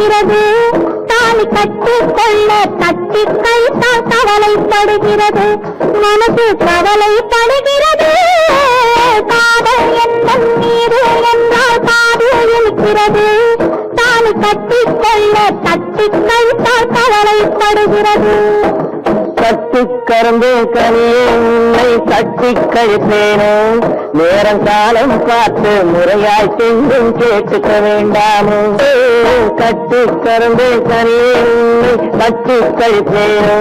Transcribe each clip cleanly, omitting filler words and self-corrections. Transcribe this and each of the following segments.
படுகிறது. தாலி கட்டிக்கொள்ள தட்டி கைத்தால் கவலைப்படுகிறது. மனசு கவலைப்படுகிறது. காதல் எண்ணம் மீது என்றால் காது இருக்கிறது. தாலி கட்டிக்கொள்ள தட்டி கைத்தால் கவலைப்படுகிறது. கட்டி கறந்து கனியே உன்னை தட்டி கழிப்பேனோ, நேரம் காலம் பார்த்து முறையாய் செஞ்சும் கேட்டுக்க வேண்டாமோ. கட்டி கறந்து கனியே உன்னை தட்டி கழிப்பேனோ,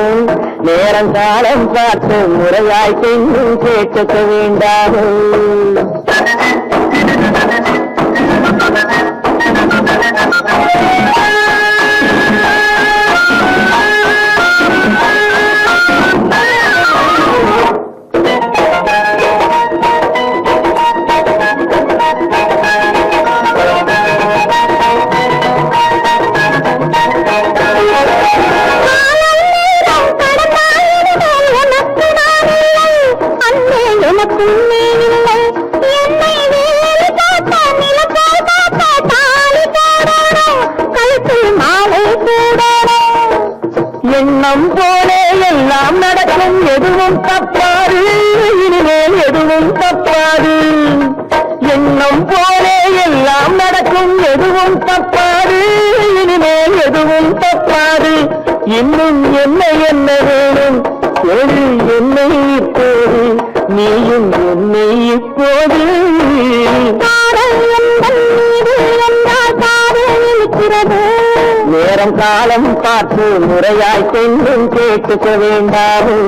நேரம் காலம் பார்த்து முறையாய் செஞ்சும் கேட்டுக்க வேண்டாமோ. எண்ணம் போலே எல்லாம் நடக்கும், எதுவும் தப்பாது, இனிமேல் எதுவும் தப்பாது. எண்ணம் போலே எல்லாம் நடக்கும், எதுவும் தப்பாது, இனிமேல் எதுவும் தப்பாது. இன்னும் என்ன என்ன வேணும் ஒரு என்னை இப்போது, நீயும் என்னை இப்போது. நேரம் காலம் பார்த்து முறையாய் சென்றும் கேட்டுக்க வேண்டாமோ.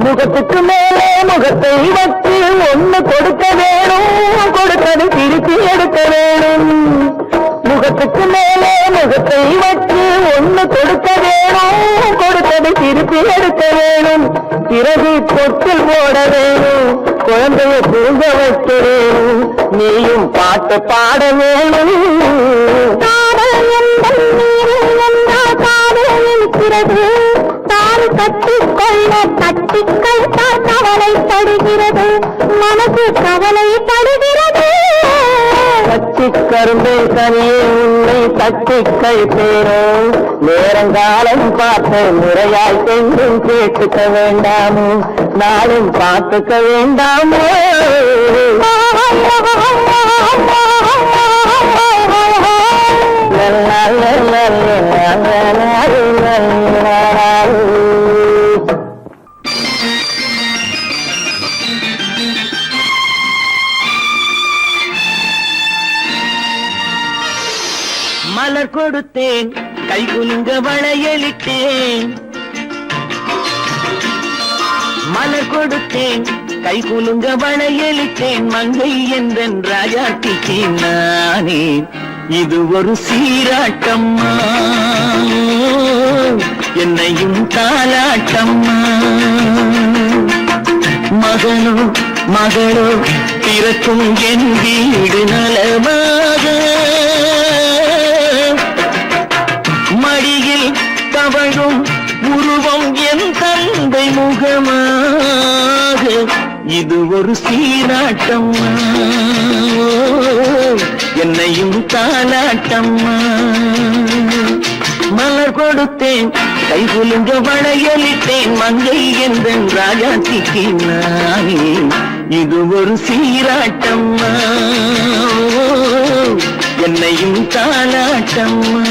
முகத்துக்கு மேலே முகத்தை வச்சு ஒண்ணு கொடுக்க வேணும், கொடுத்தது திருப்பி எடுக்க வேணும். முகத்துக்கு மேலே முகத்தை வச்சு ஒண்ணு கொடுக்க வேணும், கொடுத்தது திருப்பி எடுக்க வேணும். பிறகு தொட்டில் போட வேணும், குழந்தைய தூங்க வைக்க வேணும், நீயும் பாட்டு பாட வேணும். தாலி கட்டிக்கொள்ள தட்டி கைத்தால் கவலைப்படுகிறது. மனசு கவலைப்படுகிறது. கட்டி கரும்பே கனியே உன்னை தட்டி கழிப்பேனோ, நேரங்காலம் பார்த்து முறையாய் சென்றும் கேட்டுக்க வேண்டாமோ, நாளும் பார்த்துக்க வேண்டாமோ. மலர் கொடுத்தேன், கை குலுங்க வளையலிட்டேன். மலர் கொடுத்தேன், கை குலுங்க வளையலிட்டேன். மங்கை என்றன் ராஜாத்திக்கு நானே, இது ஒரு சீராட்டம்மா, என்னையும் தாலாட்டம்மா. மகனோ மகளோ பிறக்கும் என் வீடு நலமாக, மடியில் தவழும் உருவம் என் தந்தை முகமாக, இது ஒரு சீராட்டம்மா, என்னையும் தாலாட்டம்மா. மலர் கொடுத்தேன், கை குலுங்க வளையலிட்டேன். மங்கை என்றன் ராஜாத்திக்கு நானே, இது ஒரு சீராட்டம்மா, என்னையும் தாலாட்டம்மா.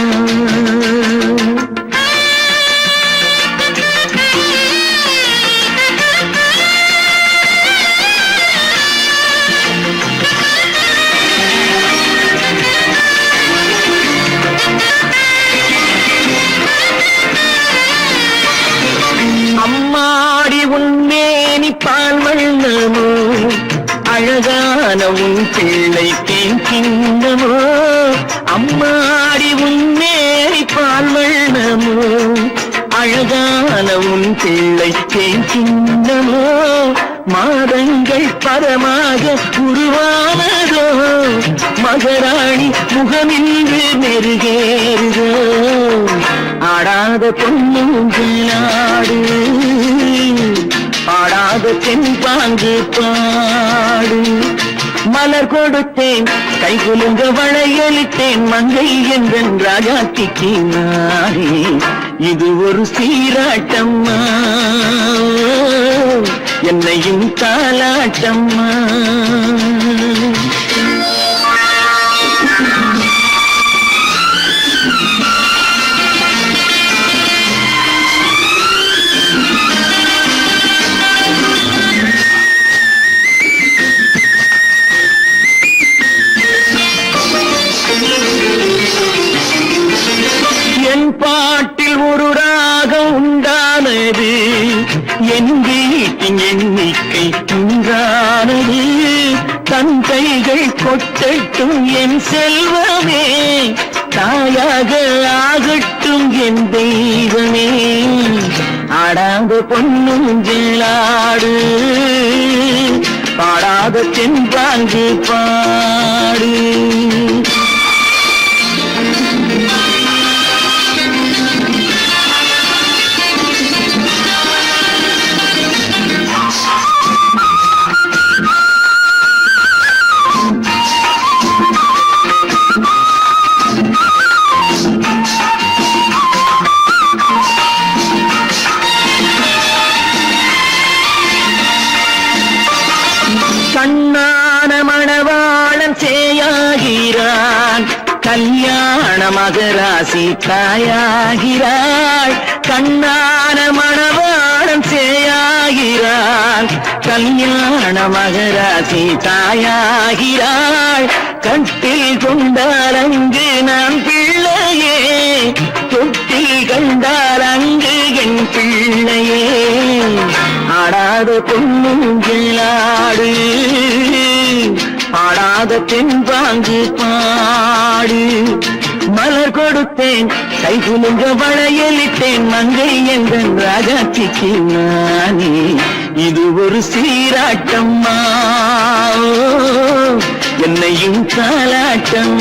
அம்மாடி உன்மேனி பா உன் பிள்ளை தேன் கிண்ணமோ அம்மாடி உன் மேரி பால் வண்ணமோ அழகான உன் பிள்ளை தேன் கிண்ணமோ மாதங்கள் பரமாக உருவானதோ மகராணி முகமின்று மெருகேறுதோ ஆடாத பொன்னூஞ்சலாடு பாடாத தென்பாங்கு பாடு மலர் கொடுத்தேன் கை குலுங்க வளையளித்தேன் மங்கை என்றன் ராஜாத்திக்கு நானே இது ஒரு சீராட்டம்மா என்னையும் தாலாட்டம்மா என் பாட்டில் ஒரு ராகம் உண்டானது என் வீட்டின் எண்ணிக்கை உண்டானது தன் கைகள் கொட்டட்டும் என் செல்வமே தாயாக ஆகட்டும் என் தெய்வமே ஆடாத பொன்னூஞ்சலாடு பாடாத தென்பாங்கு பாடு கண்ணான மணவாளன் சேயாகிறான் கல்யாண மகராசி தாயாகிறாள் கண்ணான மணவாளன் சேயாகிறான் கல்யாண மகராசி தாயாகிறாள் கட்டில் கொண்டால் அங்கு நான் பிள்ளையே தொட்டில் கண்டால் அங்கு என் பிள்ளையே ஆடாத பொன்னூஞ்சலாடு பாடாத தென்பாங்கு பாடு மலர் கொடுத்தேன் கை குலுங்க வளையலிட்டேன் மங்கை எங்கள் ராஜாத்திக்கு நானே இது ஒரு சீராட்டம்மா என்னையும் தாலாட்டம்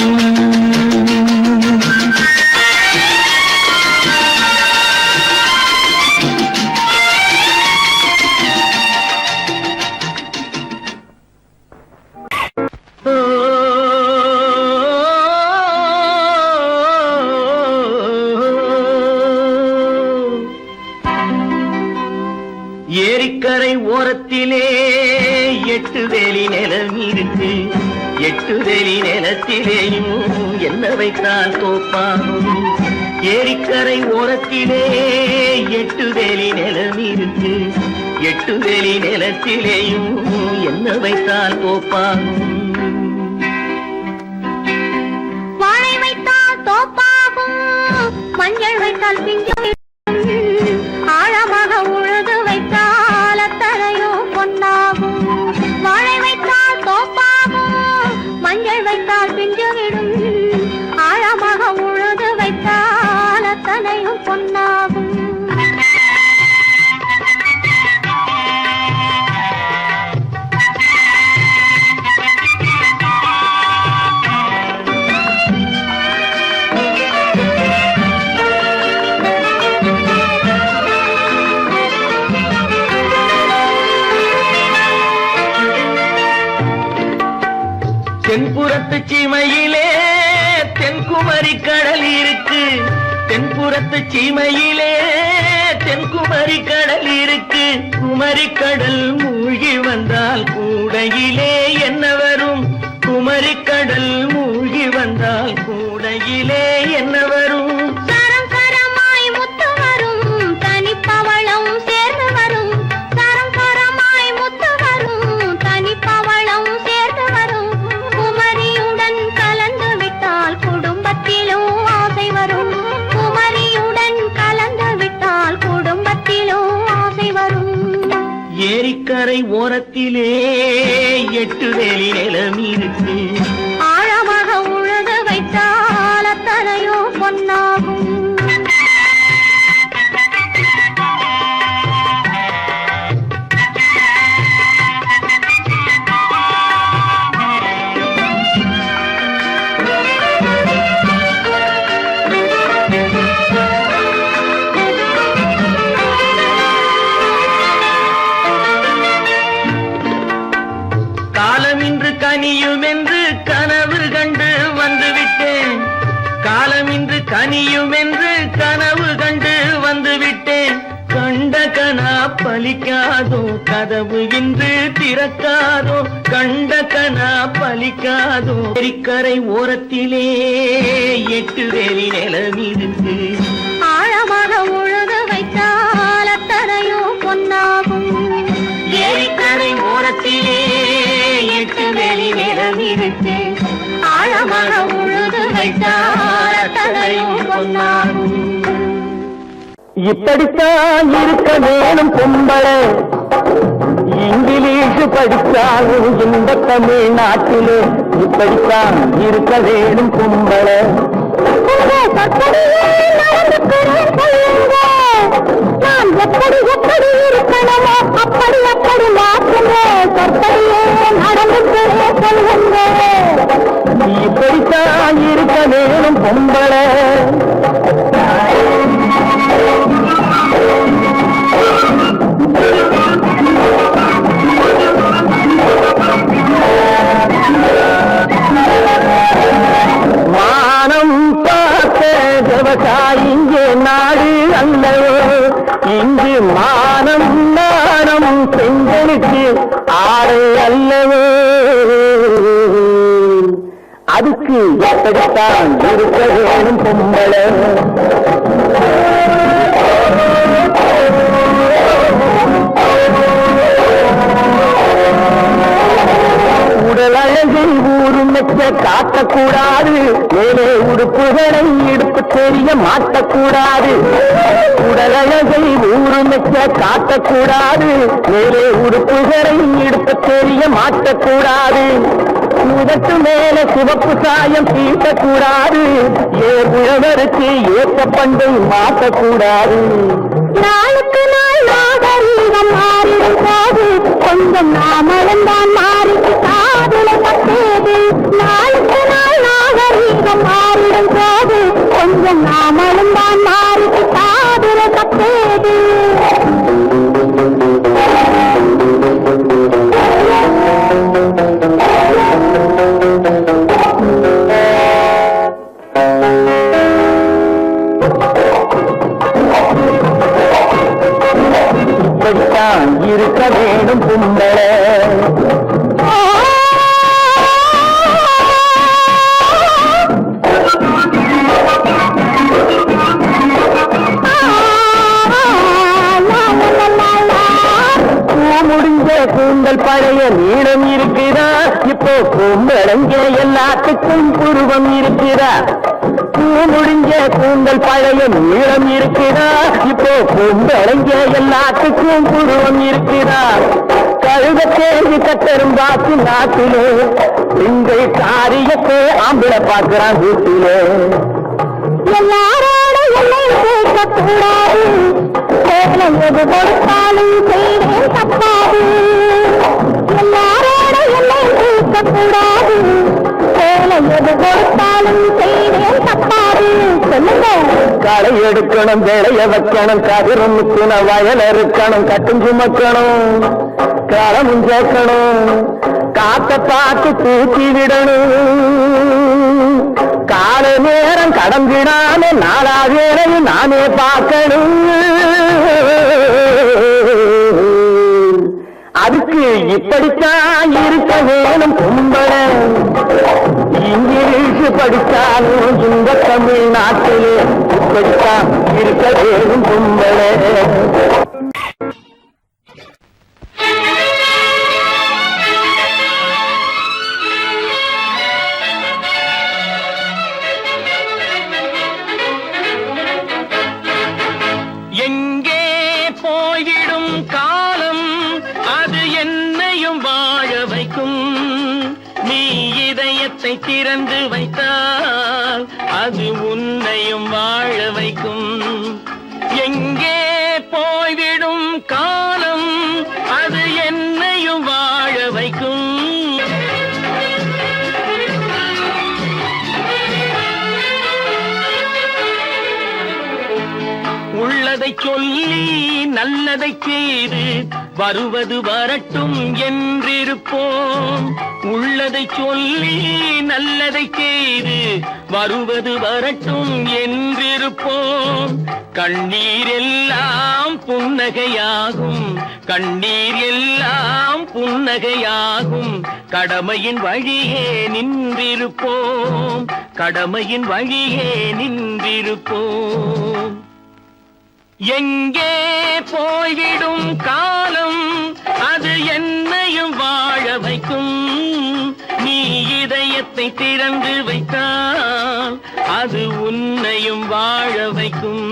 ஏரிக்கரை ஓரத்திலே 8 வேலி நிலம் இருக்கு 8 வேலி நிலத்திலேயும் என்ன வைத்தால் தோப்பாகும் ஏரிக்கரை ஓரத்திலே 8 வேலி நிலம் இருக்கு 8 வேலி நிலத்திலேயும் என்ன வைத்தால் தோப்பாகும் வாழை வைத்தால் தோப்பாகும் மஞ்சள் வைத்தால் பிஞ்சு ஆழமாக உழுது வைத்தால் அத்தனையோ பொன்னாகும் வாழை வைத்தால் தோப்பாகும் மஞ்சள் வைத்தால் பிஞ்சு விடும் ஆழமாக உழுது வைத்தால் அத்தனையும் பொன்னாகும் தென்புறத்து சீமையிலே தென்குமரி கடல் இருக்கு தென்புறத்து சீமையிலே தென்குமரி கடல் இருக்கு குமரி கடல் மூழ்கி வந்தால் கூடையிலே என்ன வரும் குமரி கடல் மூழ்கி வந்தால் கூடையிலே என்ன வரும் சரம் சரமாய் முத்து வரும் தனிப்பவளம் சேர்ந்து வரும் சரம் சரமாய் முத்து வரும் தனிப்பவளம் சேர்ந்து வரும் குமரியுடன் கலந்து விட்டால் குடும்பத்திலும் ஆசை வரும் குமரியுடன் கலந்து விட்டால் குடும்பத்திலும் ஆசை வரும் ஏரிக்கரை ஓரத்திலே 8 வேலி நிலம் இருக்கு. ஆழமாக உழுது வைத்தால் அத்தனையோ பொன்னாகும். காலமின்று கனியும் என்று கனவு கண்டு வந்துவிட்டேன். காலமின்று கனியும் என்று கனவு கண்டு வந்துவிட்டேன். கண்ட கனா பலிக்காதோ, கதவு இன்று திறக்காதோ. கண்ட கனா பலிக்காதோ. ஏரிக்கரை ஓரத்திலே 8 வேலி நிலம் இருக்கு. ஆழமாக உழுது வைத்தால் அத்தனையோ பொன்னாகும். ஏரிக்கரை ஓரத்திலே 8 வேலி நிலம் இருக்கு. ஆழமாக உழுது வைத்தால் அத்தனையோ பொன்னாகும். இப்படித்தான் இருக்க வேணும் பொம்பளை. இங்கிலீஷ் படித்தாலும் இந்த தமிழ்நாட்டிலே இப்படித்தான் இருக்க வேணும் பொம்பளை. நான் எப்படி எப்படி இருக்கணுமோ அப்படி அப்படி மாற்றுங்க. சொற்படியே நடந்துக்கிறே சொல்லுங்க. இப்படித்தான் இருக்க வேணும் பொம்பளை. மானம் பார்த்த விவசாயிங்க நாடு அல்லவோ. இங்கு மானம் நாணம் பெண்களுக்கு ஆடை அல்லவோ. அதுக்கு எப்படித்தான் இருக்க வேணும் பொம்பளை. உடல் அழகை ஊரும் மெச்ச காட்டக்கூடாது. மேலே உடுப்புகளை இடுப்பு தெரிய மாட்டக்கூடாது. உடல் அழகை ஊரும் மெச்ச காட்டக்கூடாது. மேலே உடுப்புகளை இடுப்பு தெரிய மாட்டக்கூடாது. உதட்டு மேல சிவப்பு சாயம் தீட்டக்கூடாது. உழவருக்கு ஏற்ற பண்டை மாற்றக்கூடாது. நாளுக்கு நாள் நாகரீகம் மாறிடும் போது கொஞ்சம் நாமளும் தான் மாறிட்டு காதலை தப்பேது. நாளுக்கு நாள் நாகரீகம் மாறிடும் போது கொஞ்சம் நாமளும் தான் மாறிட்டு காதலை தப்பேது. இப்படித்தான் இருக்க வேணும் பொம்பளை. முடிஞ்ச கூந்தல் பழைய நீளம் இருக்குதா. இப்போ பொம்பளைங்க எல்லாத்துக்கும் புருவம் இருக்குதா. முடிஞ்ச கூந்தல் பழைய நீளம் இருக்குதா. இப்போ பொம்பளைங்க எல்லாத்துக்கும் புருவம் இருக்குதா. கழுத தேங்கி கட்டரும் பாத்து நாட்டிலே பெண்கள் காரியத்தை ஆம்பிளை பார்க்கிறான் வீட்டிலே. எல்லாரோட எல்லை கேட்கக்கூடாது. எது கொடுத்தாலும் செய்வேன் தப்பாது. எல்லாரோட எல்லை கேட்கக்கூடாது. எது கொடுத்தாலும் செய்வேன் தப்பாது. சொல்லுங்க. களை எடுக்கணும், விளைய வைக்கணும், கதிரும் முக்கணும், வயல் இருக்கணும், கட்டும் சுமக்கணும், களமும் சேர்க்கணும், காத்த பார்த்து தூக்கி விடணும். கால நேரம் கடந்திடாம நாளா வேலையும் நானே பார்க்கணும். அதுக்கு இப்படித்தான் இருக்க வேணும் பொம்பளை. இங்கிலீஷ் படித்தாலும் இந்த தமிழ்நாட்டிலே இப்படித்தான் இருக்க வேணும் பொம்பளை. எங்கே போயிடும் காலம் என்னையும் வாழ வைக்கும். நீ இதயத்தை திறந்து வைத்தால் அது உன்னையும் வாழ வைக்கும். எங்கே போய்விடும் காலம் அது என்னையும் வாழ வைக்கும். உள்ளதை சொல்லி நல்லதை செய்து வருவது வரட்டும் என்றிருப்போம். உள்ளதை சொல்லி நல்லதை செய்து வருவது வரட்டும் என்றிருப்போம். கண்ணீர் எல்லாம் புன்னகையாகும், கண்ணீர் எல்லாம் புன்னகையாகும். கடமையின் வழியே நின்றிருப்போம், கடமையின் வழியே நின்றிருப்போம். எங்கே போய்விடும் காலம் அது என்னையும் வாழ வைக்கும். நீ இதயத்தை திறந்து வைத்தால் அது உன்னையும் வாழ வைக்கும்.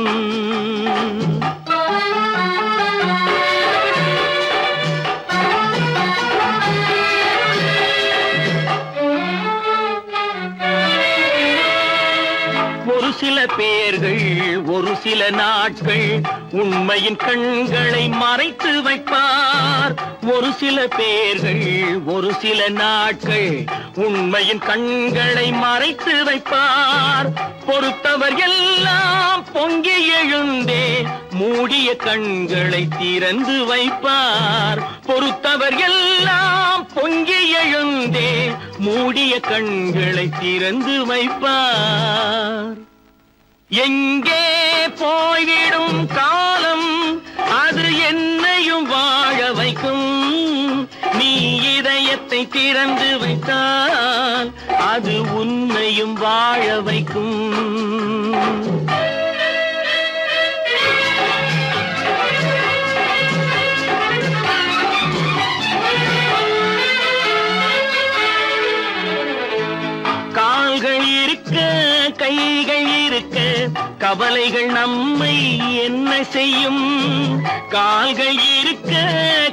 ஒரு சில பேர்கள் ஒரு சில நாட்கள் உண்மையின் கண்களை மறைத்து வைப்பார். ஒரு சில பேர்கள் ஒரு சில நாட்கள் உண்மையின் கண்களை மறைத்து வைப்பார். பொறுத்தவர் எல்லாம் பொங்கி எழுந்தே மூடிய கண்களை திறந்து வைப்பார். பொறுத்தவர் எல்லாம் பொங்கி எழுந்தே மூடிய கண்களை திறந்து வைப்பார். எங்கே போய்விடும் காலம் அது என்னையும் வாழ வைக்கும். நீ இதயத்தை திறந்து வைத்தால் அது உன்னையும் வாழ வைக்கும். கால்கள் இருக்க கைகள் இருக்க கவலைகள் நம்மை என்ன செய்யும். கால்கள் இருக்க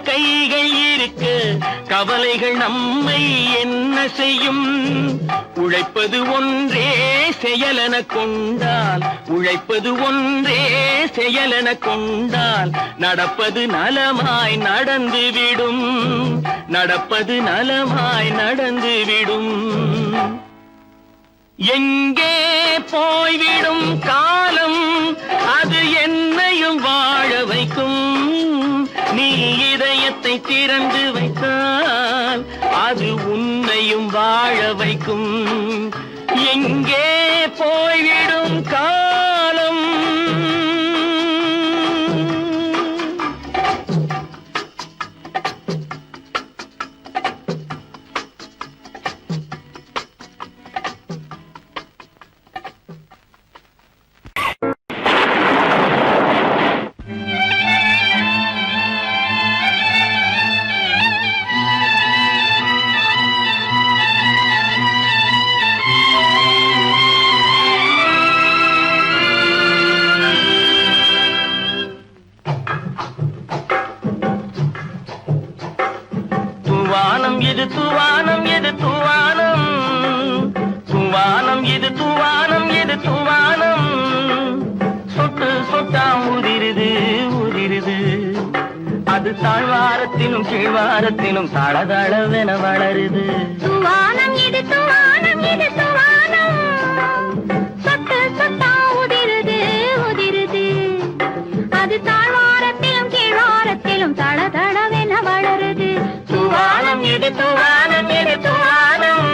கைகள் இருக்க கவலைகள் நம்மை என்ன செய்யும். உழைப்பது ஒன்றே செயலென கொண்டால், உழைப்பது ஒன்றே செயலென கொண்டால் நடப்பது நலமாய் நடந்துவிடும், நடப்பது நலமாய் நடந்துவிடும். எங்கே போய்விடும் காலம் அது என்னையும் வாழ வைக்கும். நீ இதயத்தை திறந்து வைத்தால் அது உன்னையும் வாழ வைக்கும். எங்கே போய்விடும் காலம் தூவானம் இது தூவானம் இது தூவானம், தூவானம் இது தூவானம் இது தூவானம். சொட்டு சொட்டா உதிருது உதிருது, அது தாழ்வாரத்திலும் கீழ்வாரத்திலும் தளதளவென வளருது. தூவானம் இது தூவானம் இது தூவானம், சொட்டு சொட்டா உதிருது உதிருது, அது தாழ்வாரத்திலும் கீழ்வாரத்திலும் தளதளவென வளருது. தூவானம் இது தூவானம் இது தூவானம்.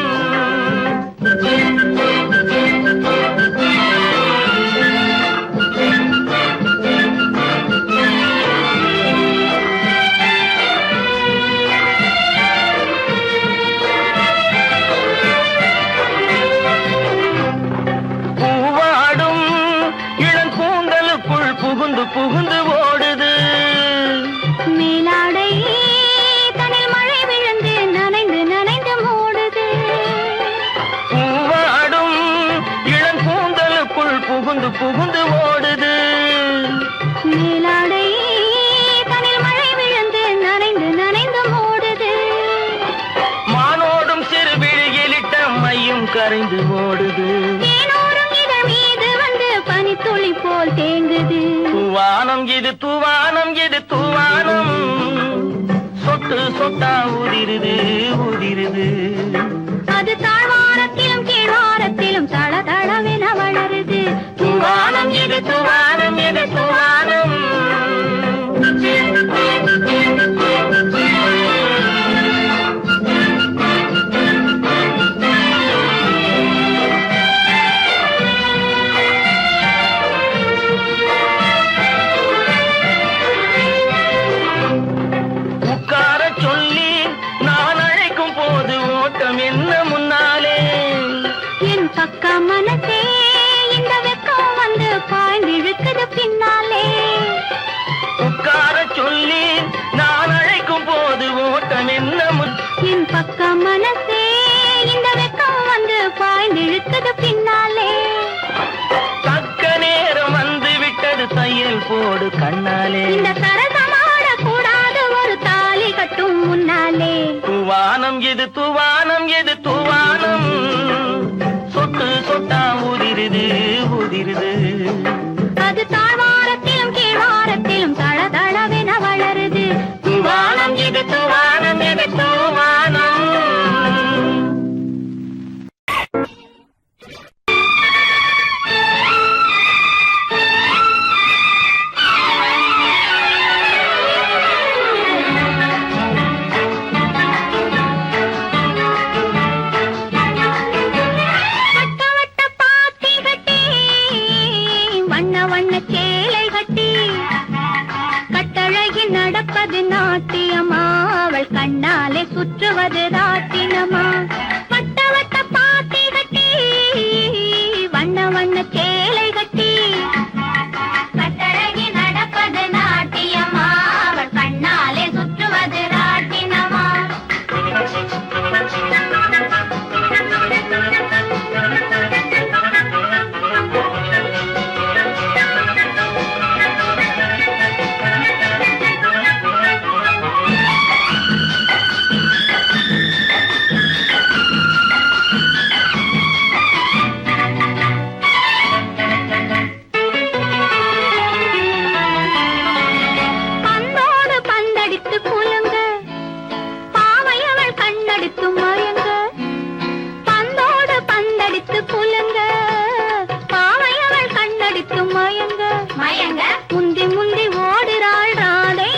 பூவாடும் இளங்கூந்தலுக்குள் புகுந்து புகுந்து ஓடுது. மேலாடை தனில் மழை விழுந்து நனைந்து நனைந்து மூடுது. தூவானம் இது தூவானம் இது தூவானம் சொட்டு சொட்டா உதிருது உதிருது அது தாழ்வாரத்திலும் கீழ்வாரத்திலும் தளதளவென வளருது. தூவானம் இது தூவானம் இது தூவானம் உட்கார சொல்லி நான் அழைக்கும் போது ஓட்டம் என்ன முன்னாலே என் பக்க மனசே இந்த வெக்கம் வந்து பாய்ந்திழுக்குது பின்னாலே. உட்கார சொல்லி நான் அழைக்கும் போது ஓட்டம் என்ன என் பக்க மனசே இந்த வெக்கம் வந்து பாய்ந்திழுக்குது பின்னாலே. தக்க நேரம் வந்து விட்டது தையல் போடு கண்ணாலே இந்த சரசமாட கூடாது ஒரு தாலி கட்டும் முன்னாலே. தூவானம் இது தூவானம் இது தூவானம் சொட்டு சொட்டா உதிருது உதிருது அது தாழ்வாரத்திலும் கீழ்வாரத்திலும் தளதளவென வளருது. தூவானம் இது தூவானம் இது தூவானம் வட்ட வட்ட பாத்தி கட்டி வண்ண வண்ண சேலை கட்டி கட்டழகி நடப்பது நாட்டியமா அவள் கண்ணாலே சுற்றுவது ராட்டினமா. வட்ட வட்ட பாத்தி கட்டி வண்ண வண்ண சேலை கட்டி கட்டழகி நடப்பது நாட்டியமா அவள் கண்ணாலே சுற்றுவது ராட்டினமா. பந்தோடு பந்தடித்து குலுங்க பாவையவள் கண்ணடித்து மயங்க. பந்தோடு பந்தடித்து குலுங்க பாவையவள் கண்ணடித்து மயங்க மயங்க. முந்தி முந்தி ஓடுறாள் ராதை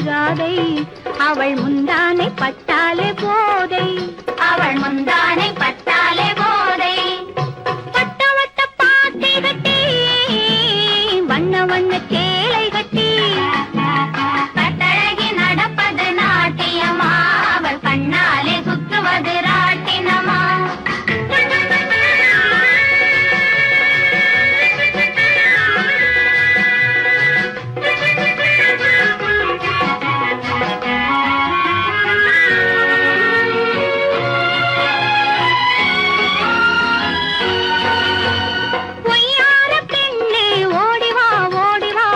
ராதை அவள் முந்தானை பட்டாலே போதை அவள் முந்தானை பட்டாலே போதை. வட்ட வட்ட பாத்தி கட்டி வண்ண வண்ண சேலை கட்டி கட்டழகி நடப்பது நாட்டியமா அவள் கண்ணாலே சுற்றுவது ராட்டினமா. ஒய்யார பெண்ணே ஓடிவா ஓடிவா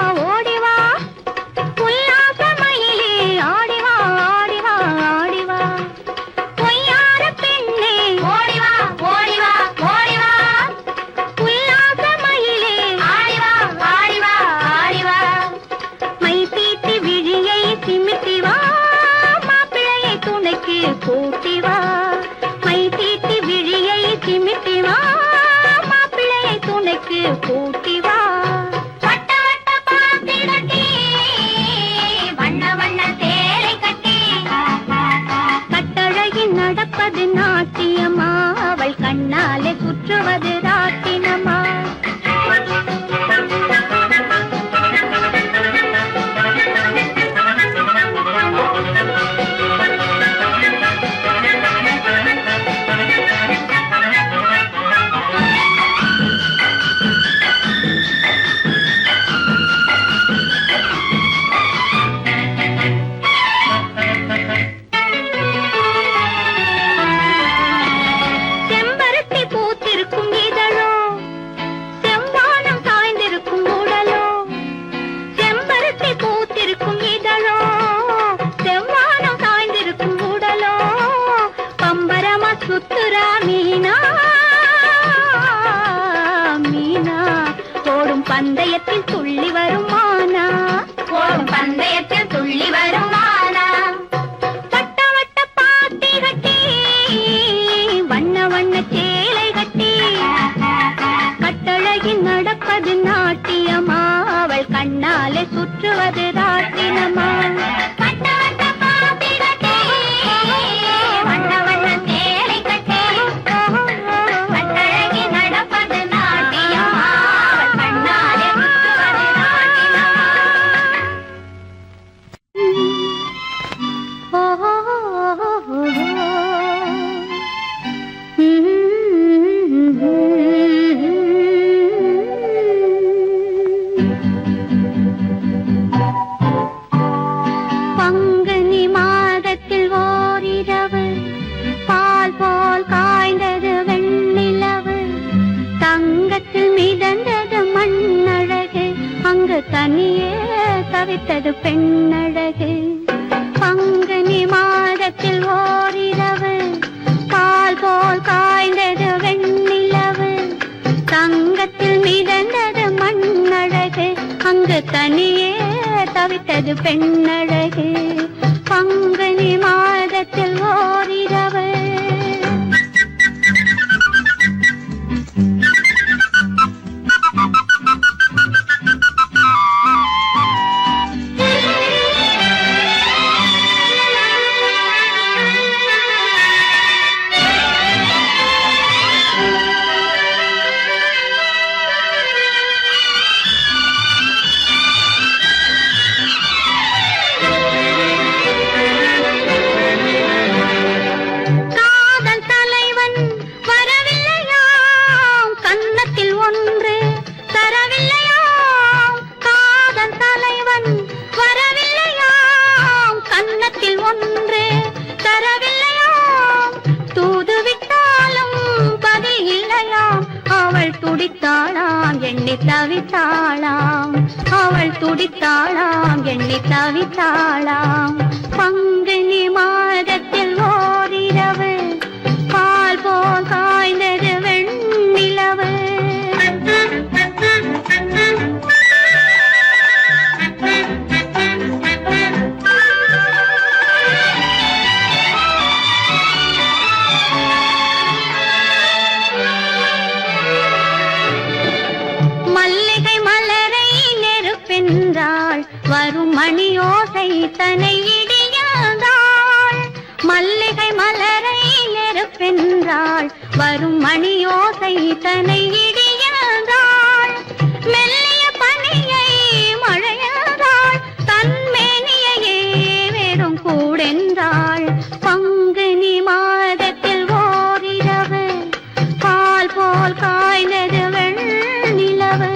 பந்தயத்தில் துள்ளி வருமானா ஓடும் பந்தயத்தில் துள்ளி வருமானா வட்ட வட்ட பாத்தி கட்டி வண்ண வண்ண சேலை கட்டி கட்டழகில் நடப்பது நாட்டியமா அவள் கண்ணாலே சுற்றுவது ராட்டினமா தனியே தவித்தது பெண்ணழகு பங்குனி மாதத்தில் ஓரிரவு பால் போல் காய்ந்தது வெண்ணிலவு தங்கத்தில் மிதந்தது மண்ணழகு அங்கு தனியே தவித்தது பெண்ணழகு பங்குனி மாதத்தில் ஓரிரவு தவித்தாளாம் அவள் துடித்தாளாம் எண்ணி தவித்தாளாம் பங்குனி மாதத்தில் ஓரிரவு பால் போல் காய்ந்தது வெண்ணிலவு வரும் மணியோசை தனை இடியாதாள் மல்லிகை மலரை நெருப்பென்றாள் வரும் மணியோசை தனை இடியாதாள் மெல்லிய பனியை மழையாதாள் தன்மேனியையே வெறும் கூடென்றாள் பங்குனி மாதத்தில் ஓரிரவு பால் போல் காய்ந்தது வெண்ணிலவு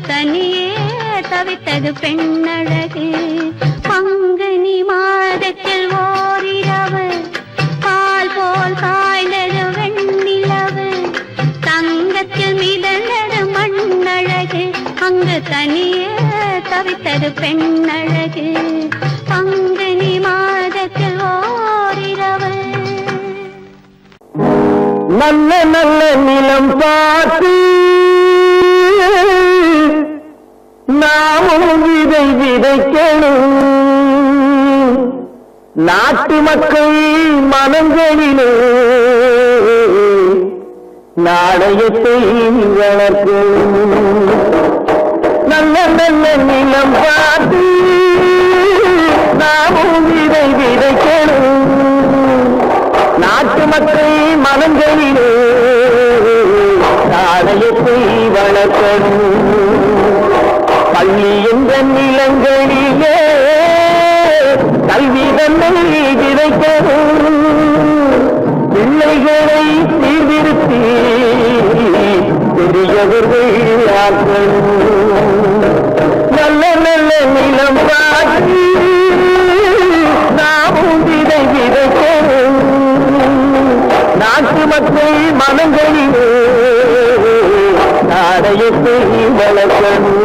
தனியே தவித்தது பெண்ணழகு பங்குனி மாதத்தில் ஓரிரவு பால் போல் காய்ந்தது வெண்ணிலவு தங்கத்தில் மிதந்தது மண்ணழகு அங்கு தனியே தவித்தது பெண்ணழகு பங்குனி மாதத்தில் ஓரிரவு நல்ல நல்ல நிலம் பார்த்து நாமும் விதை விதைக்கணும் நாட்டு மக்கள் மனங்களிலே நாணயத்தை வளர்க்கணும் நல்ல நல்ல நிலம் பார்த்து நாமும் இதை விதைக்கணும் நாட்டு மக்கள் மனங்களிலே நாணயத்தை வளர்க்கணும் பள்ளி என்ற நிலங்களிலே கல்வி தன்னை விதைக்கணும் பிள்ளைகளை சீர்திருத்தி பெரியவர்கள் ஆக்கணும் நல்ல நல்ல நிலம் பார்த்து நாமும் இதை விதைக்கணும் நாட்டு மக்கள் மனங்களிலே நாணயத்தை வளர்க்கணும்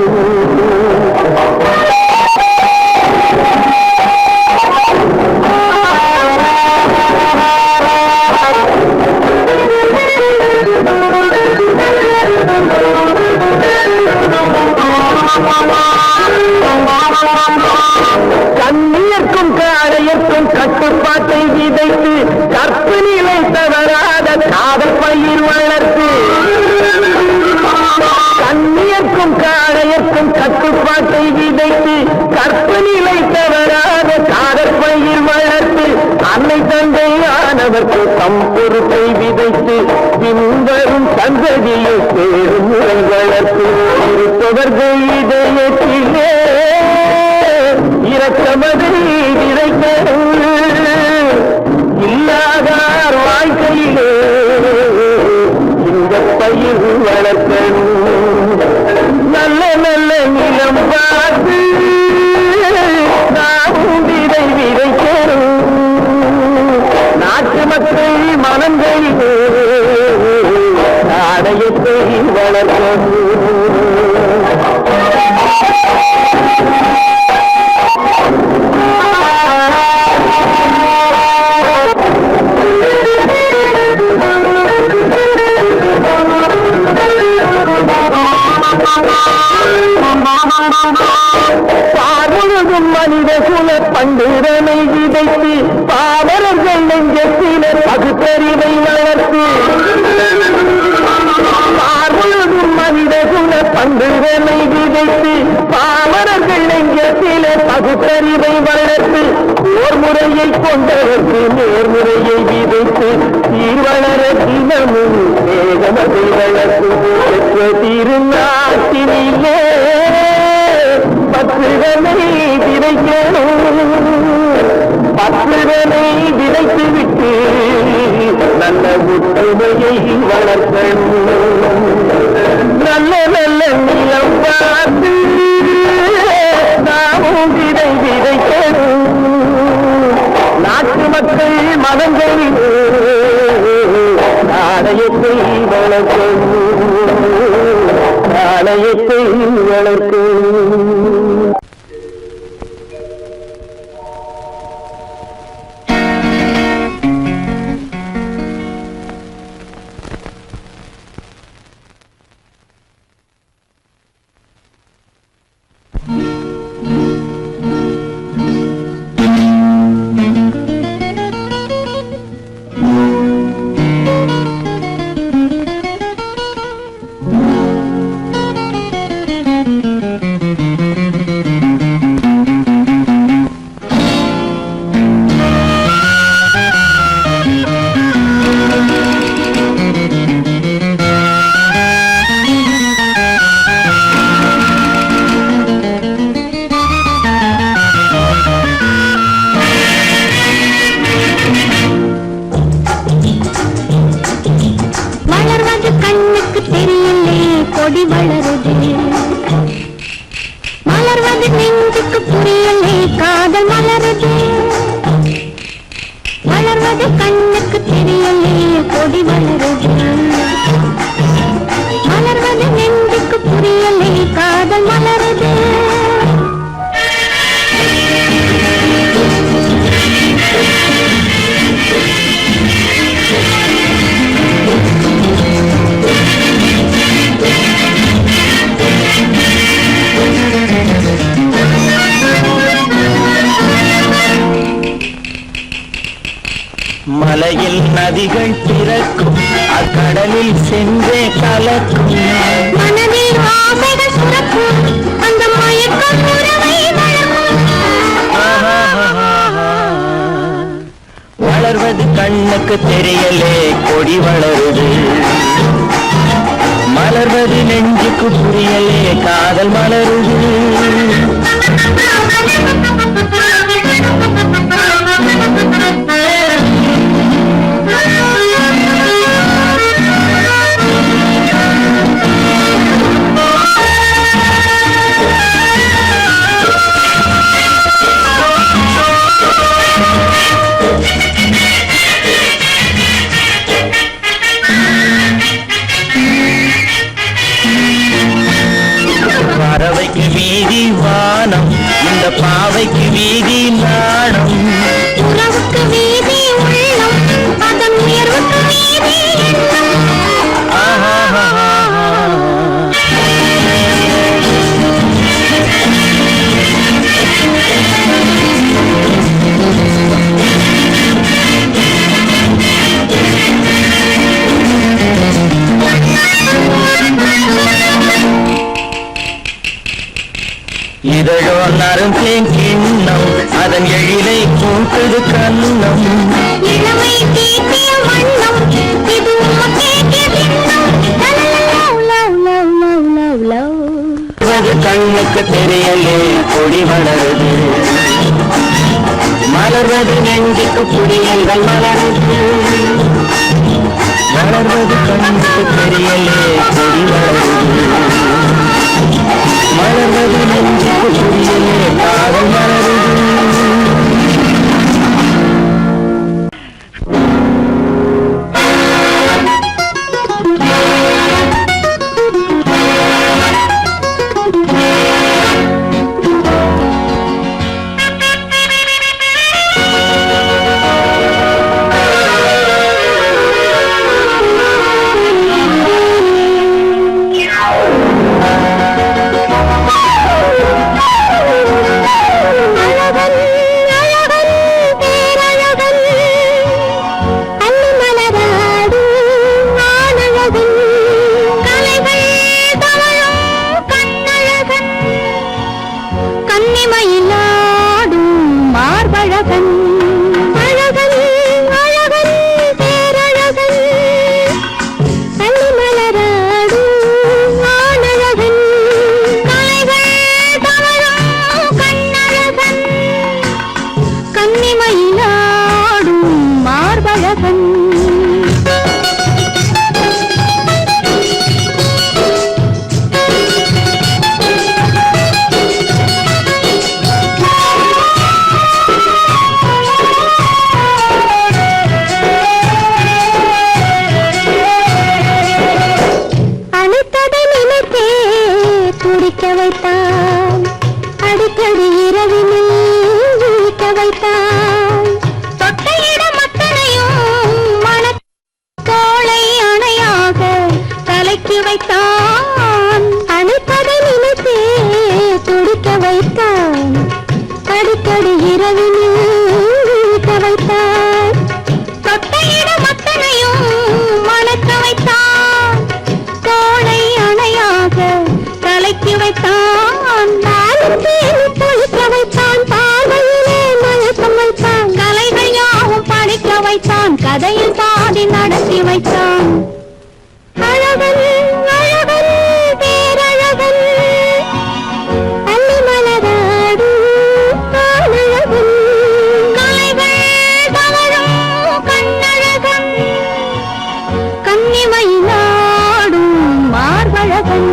கண்ணியர்க்கும் காடையர்க்கும் கட்டுப்பாட்டை விதைத்து கற்பு நிலை தவறாத காதல் பயிர் வளர்த்து கண்ணியர்க்கும் காடையர்க்கும் கட்டுப்பாட்டை விதைத்து கற்பு நிலை தவறாத காதல் பயிர் வளர்த்து அன்னை தந்தையானவர்க்கு தம் பொறுப்பை விதைத்து பின்வரும் சந்ததியை சேரும் முறை வளர்த்து இருப்பவர்கள் இதயத்திலே இரக்கமதை விதைக்கணும் இல்லாதார் வாழ்க்கையிலே இந்த பயிர் வளர்க்கணும் நல்ல நல்ல நிலம் பார்த்து நாமும் விதை விதைக்கணும் நாட்டு மக்கள் மனங்களிலே நாணயத்தை வளர்க்கணும் பாவழுதும் மனித குல பண்டிதனை விதைத்து பாவலர்கள் நெஞ்சத்தில பகுத்தறிவை வளர்த்து பாவழுதும் மனித குல பண்டிதனை விதைத்து பாவலர்கள் நெஞ்சத்தில பகுத்தறிவை வளர்த்து ஓர் முறையை கொண்டவர்க்கு நேர்முறையை விதைத்து சீர்வளர தினமும் வேகமதை வளர்த்து பெற்ற திருநாட்டினிலே பற்றுதனை விதைக்கணும் பற்றுதனை விதைத்து விட்டு நல்ல ஒற்றுமையை வளர்க்கணும் நல்ல நல்ல நிலம் பார்த்து நாமும் விதை விதைக்கணும் நாட்டு மக்கள் மனங்களிலே நாணயத்தை வளர்க்கணும் நாணயத்தை வளர்க்கணும் மலையில் நதிகள் பிறக்கும் அக்கடலில் நெஞ்சே கலக்கும் மனதில் ஆசைகள் சுரக்கும் அந்த மயக்கம் உறவை வளர்க்கும். வளர்வது கண்ணுக்கு தெரியலே கொடி வளருது மலர்வது நெஞ்சுக்கு புரியலே காதல் மலருது பறவைக்கு வீதி வானம் இந்த பாவைக்கு வீதி நாணம் உறவுக்கு வீதி உள்ளம் அதன் உயர்வுக்கு வீதி எண்ணம். இதழோ நறுந்தேன் கிண்ணம் அதன் எழிலை கூட்டுது கண்ணம் இளமை தீட்டிய வண்ணம் இது உமக்கே கிண்ணம். Love love love love love love. அது கண்ணுக்கு தெரியலே கொடி வளருது மலர்வது நெஞ்சுக்கு புரியல்கள் மலருது வளர்வது கண்ணுக்கு தெரியலே கொடி வளருது மலர்வது நெஞ்சுக்கு புரியலே காதல் மலருது கதையில் பாதி நடத்தி வைத்தான். அழகன் அழகன் பேரழகன் அள்ளி மலராடு ஆனழகன் கலைகள் தவழும் கண்ணழகன் கன்னிமயிலாடும் மார்பழகன்.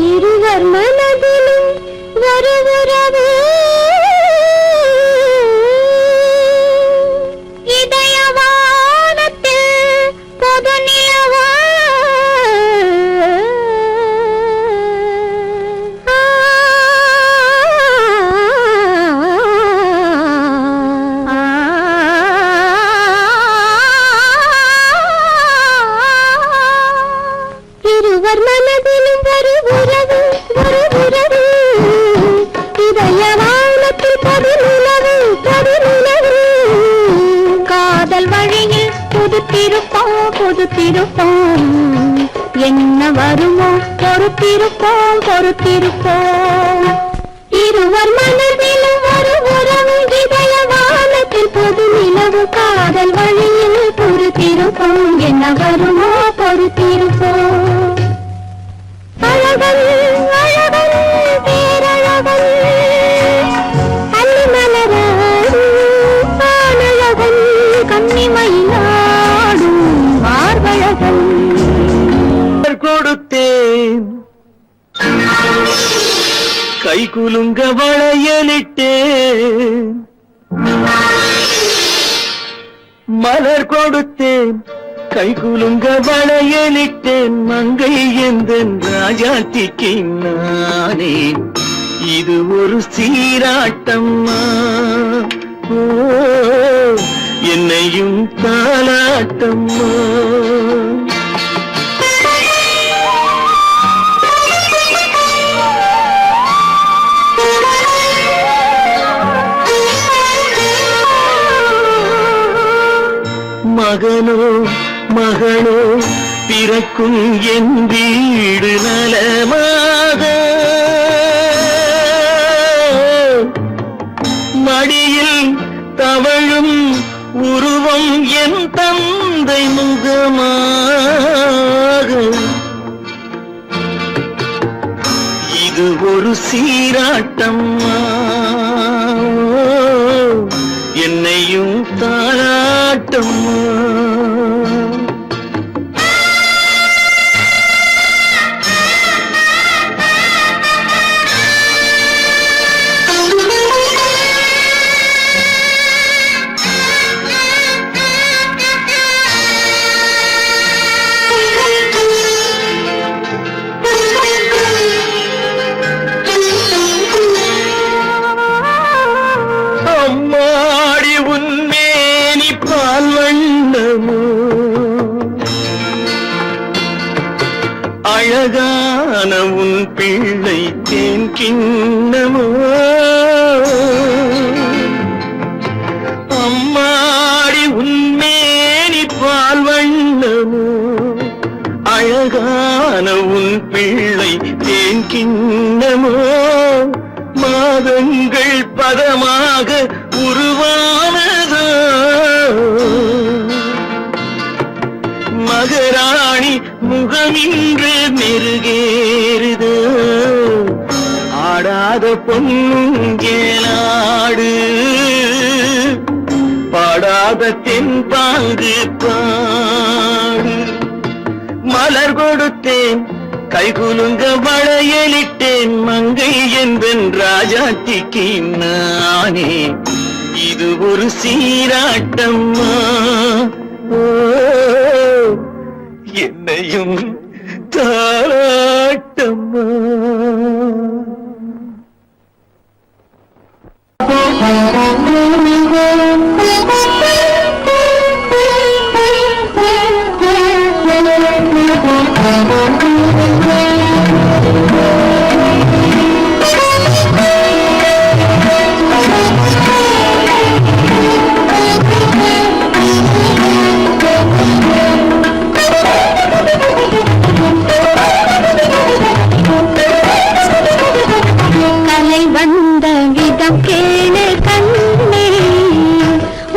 இருவர் மனதிலும் வருகிறது இதயவானத்தில் பொது நிலவா பொதுநிலவு பொதுநிலவு காதல் வழியில் புதுத்திருப்போம் புதுத்திருப்போம் என்ன வருமோ பொறுத்திருப்போம் பொறுத்திருப்போம் இருவர் மனதிலும் ஒரு உறவு இதய வானத்தில் பொது நிலவு காதல் வழியில் பொறுத்திருப்போம் என்ன வருமோ பொறுத்திருப்போம் அழகன் அழகன் பேரழகன் அல்லிமலரன் ஆனழகன் கன்னிமயிலாடும் மார்பழகன் கொடுத்தேன் கை குலுங்க வளையலிட்டேன் மலர் கொடுத்தேன் கை குலுங்க வளையலிட்டேன் மங்கை எந்தன் ராஜாத்திக்கு நானே இது ஒரு சீராட்டம்மா ஓ, என்னையும் தாலாட்டம்மா மகனோ மகளோ பிறக்கும் என் வீடு நலமாக மடியில் தவழும் உருவம் என் தந்தை முகமாக இது ஒரு சீராட்டம்மா என்னையும் தாளாட்டம்மா அம்மாடி உன்மேனி பால் வண்ணமோ அழகான உன் பிள்ளை தேன் கிண்ணமோ அம்மாடி உன்மேனி பால் வண்ணமோ அழகான உன் பிள்ளை தேன் கிண்ணமோ மாதங்கள் பதமாக உருவானதோ மகராணி முகமின்று மெருகேறுதோ ஆடாத பொன்னுங்கேலாடு பாடாத தென்பாங்கு பாடு மலர் கொடுத்தேன் கைகுலுங்க வளையலிட்டேன் மங்கை என்பன் ராஜாத்திக்கு நானே இது ஒரு சீராட்டம்மா ஓ, என்னையும் தாராட்டம்மா கலை வந்த விதம் கேளு கண்ணே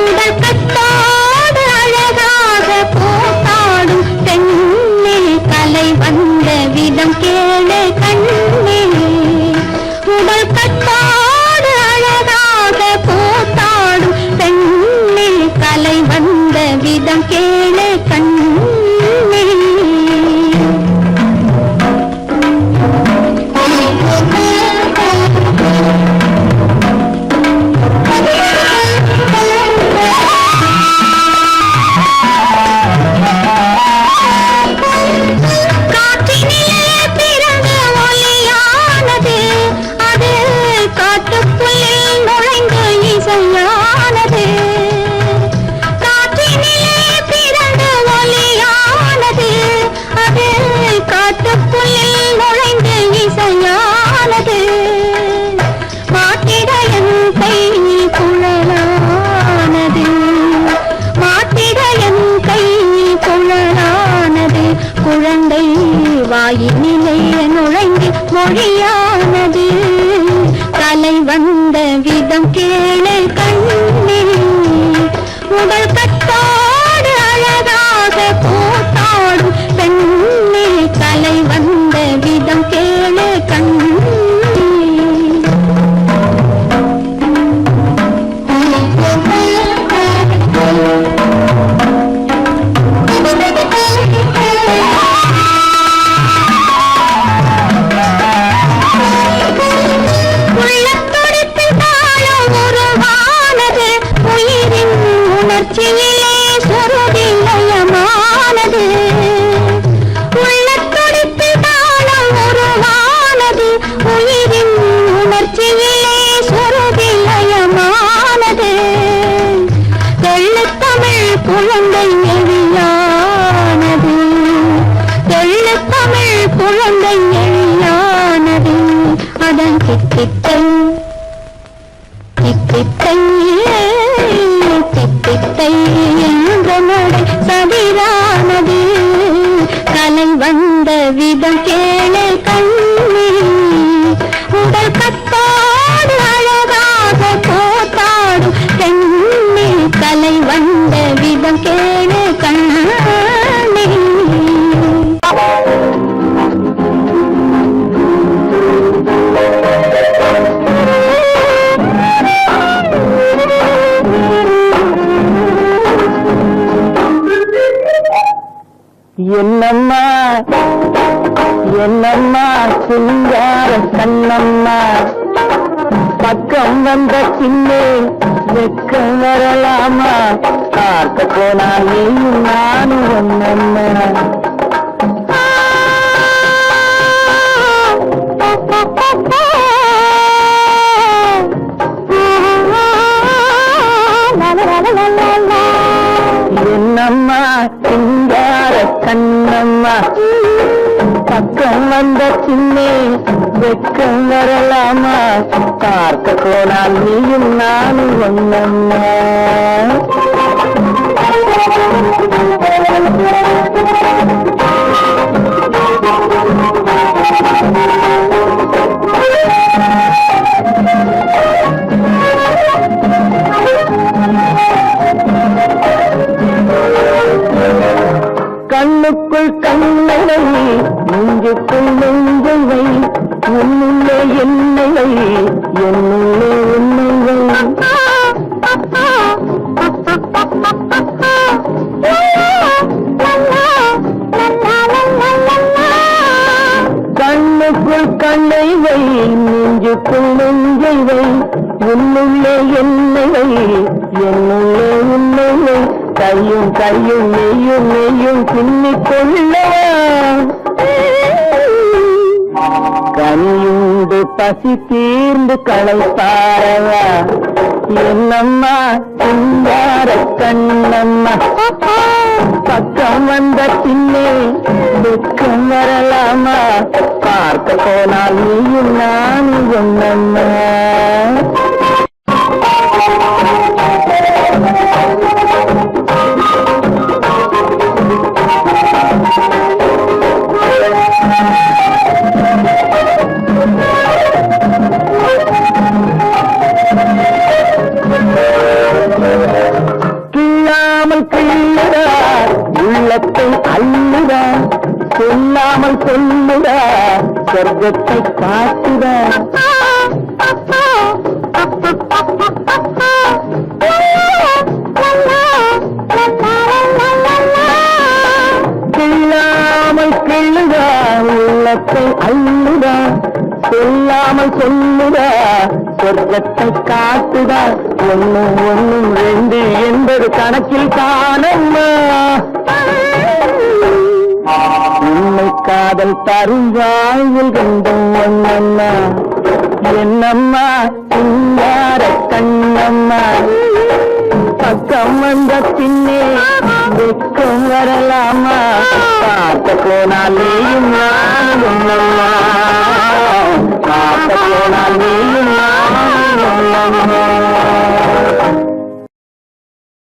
உடல் கட்டாடு அழகாக போட்டாடும் பெண்ணே கலை வந்த விதம் கேளு கண்ணே உடல் கட்டாடு அழகாக போட்டாடும் பெண்ணே கலை வந்த விதம் கேளு கண்ணே மொழியானது கலை வந்த விதம் கேளு கண்ணே உடல் கட்டோடு அழகாக கூத்தாடும் பெண்ணே கலை வந்த விதம் கேளு கண்ணே உணர்ச்சியிலே சொருதிலயமானது உள்ளத்துடிப்பில் தாளம் உருவானது உயிரின் உணர்ச்சியிலே சொருதிலயமானது தெள்ளுத்தமிழ் குழந்தை எழியானது தெள்ளுத்தமிழ் குழந்தை எழியானது அதன் தித்தித்தை தித்தித்தை தித்தித்தை என்ற நடை சதிரானது கலை வந்த விதம் கேளு கண்ணே உடல் கத்தோடு அழகாக போத்தாடும் பெண்ணே கலை வந்த விதம் கேளு கண்ணே என்னம்மா என்னம்மா சிங்கார கண்ணம்மா பக்கம் வந்த சின்னே வெக்கம் வரலாமா பார்க்க போனா நீயும் நானும் ஒன்னம்மா என்னம்மா சிங்கார கண்ணம்மா பக்கம் வந்த சின்னே வெக்கம் வரலாமா பார்க்க போனால் நீயும் நானும் ஒன்னம்மா கண்ணுக்குள் கண்ணை நெஞ்சுக்குள் நெஞ்சை வை உன்னுள்ளே என்னை வை என்னுள்ளே உன்னை வை கண்ணுக்குள் கண்ணை வை நெஞ்சுக்குள் நெஞ்சை வை உன்னுள்ளே என்னை வை என்னுள்ளே உன்னை வை கையும் கையும் நெய்யும் நெய்யும் பின்னிக் கொள்ளவா கனியுண்டு பசி தீர்ந்து களைப்பாரவா என்னம்மா சிங்கார கண்ணம்மா பக்கம் வந்த பின்னே வெக்கம் வரலாமா பார்க்க போனால் நீயும் நானும் ஒன்னம்மா கிள்ளாமல் கிள்ளுடா உள்ளத்தை அள்ளுடா சொல்லாமல் சொல்லுடா சொர்க்கத்தை காட்டுடா கிள்ளாமல் கிள்ளுடா உள்ளத்தை அள்ளுடா சொல்லாமல் சொல்லுடா சொர்க்கத்தை காட்டுடா ஒன்னும் ஒன்னும் ரெண்டு என்பது கணக்கில் காணம்மா உண்மை காதல் தரும் வாழ்வில் கண்டும் ஒன்னம்மா என்னம்மா சிங்கார கண்ணம்மா பக்கம் வந்த பின்னே வெக்கம் வரலாமா பார்க்க போனால் நீயும் நானும் ஒன்னம்மா பார்க்க போனால் நீ